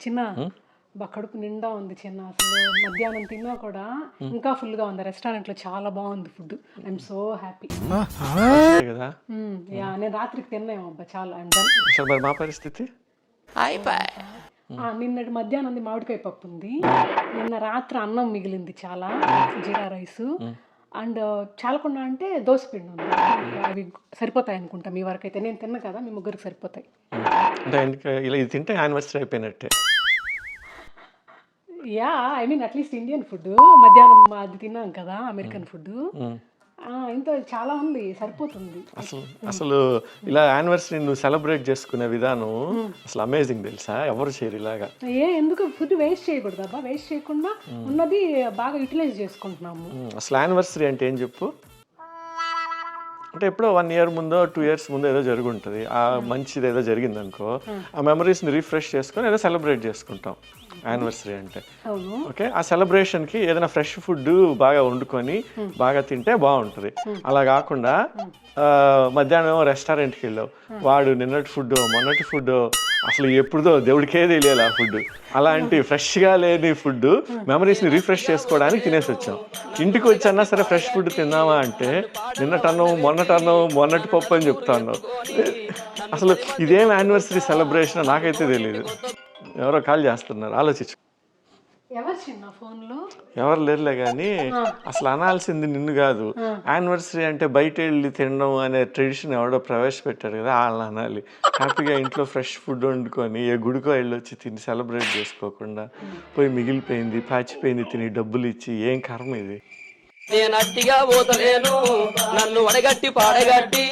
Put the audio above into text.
చిన్న కడుపు నిండా ఉంది చిన్న. అసలు మధ్యాహ్నం తిన్నా కూడా ఇంకా ఫుల్గా ఉంది. రెస్టారెంట్లో చాలా బాగుంది ఫుడ్. I'm so happy. కదా యా, నేను రాత్రికి తిన్నాము అబ్బా చాలా. అసలు మరి మా పరిస్థితి నిన్నటి మధ్యాహ్నం మామిడికాయ పప్పు ఉంది. నిన్న రాత్రి అన్నం మిగిలింది చాలా, జీరా రైస్ అండ్ చాలకుండా అంటే దోసపిండి ఉంది. అవి సరిపోతాయి అనుకుంటా మీ వరకు అయితే. నేను తిన్నా కదా, మీ ముగ్గురికి సరిపోతాయి. అంటే ఇలా ఇది తింటే యానివర్సరీ అయిపోయినట్టే. Yeah, I mean at least Indian food. మధ్యాహ్నం అది తిన్నాం కదా, అమెరికన్ ఫుడ్. ఇంత చాలా ఉంది, సరిపోతుంది. అసలు ఇలా యానివర్సరీ నువ్వు సెలబ్రేట్ చేసుకునే విధానం అసలు అమేజింగ్ తెలుసా, ఎవరు చేయరు ఇలాగా. ఎందుకు ఫుడ్ వేస్ట్ చేయకూడదు అబ్బా, వేస్ట్ చేయకుండా ఉన్నది బాగా యూటిలైజ్ చేసుకుంటున్నాము. అసలు యానివర్సరీ అంటే ఏం చెప్పు. అంటే ఎప్పుడో 1 year ముందో 2 years ముందో ఏదో జరుగుంటుంది, ఆ మంచిది ఏదో జరిగింది అనుకో, ఆ మెమరీస్ని రిఫ్రెష్ చేసుకొని ఏదో సెలబ్రేట్ చేసుకుంటాం యానివర్సరీ అంటే. ఓకే, ఆ సెలబ్రేషన్కి ఏదైనా ఫ్రెష్ ఫుడ్ బాగా వండుకొని బాగా తింటే బాగుంటుంది. అలా కాకుండా మధ్యాహ్నం రెస్టారెంట్కి వెళ్ళావు, వాడు నిన్నటి ఫుడ్ మొన్నటి ఫుడ్ అసలు ఎప్పుడుదో దేవుడికే తెలియాలి ఆ ఫుడ్. అలాంటి ఫ్రెష్గా లేని ఫుడ్ మెమరీస్ని రిఫ్రెష్ చేసుకోవడానికి తినేసి వచ్చాం. ఇంటికి వచ్చన్నా సరే ఫ్రెష్ ఫుడ్ తిందామా అంటే నిన్నటన్నం మొన్నటి పప్పు అని చెప్తాను. అసలు ఇదేం యానివర్సరీ సెలబ్రేషన్ నాకైతే తెలియదు. ఎవరో కాల్ చేస్తున్నారు, ఆలోచించు. ఎవరు లేరులే కానీ అసలు అనాల్సింది నిన్ను కాదు. యానివర్సరీ అంటే బయట వెళ్ళి తినడం అనే ట్రెడిషన్ ఎవడో ప్రవేశపెట్టారు కదా, వాళ్ళని అనాలి. హ్యాపీగా ఇంట్లో ఫ్రెష్ ఫుడ్ వండుకొని ఏ గుడికో వెళ్ళొచ్చి తిని సెలబ్రేట్ చేసుకోకుండా పోయి మిగిలిపోయింది పాచిపోయింది తిని డబ్బులు ఇచ్చి ఏం కర్మ ఇది. నేను అట్టిగా పోతలేను, నన్ను వడగట్టి పాడగట్టి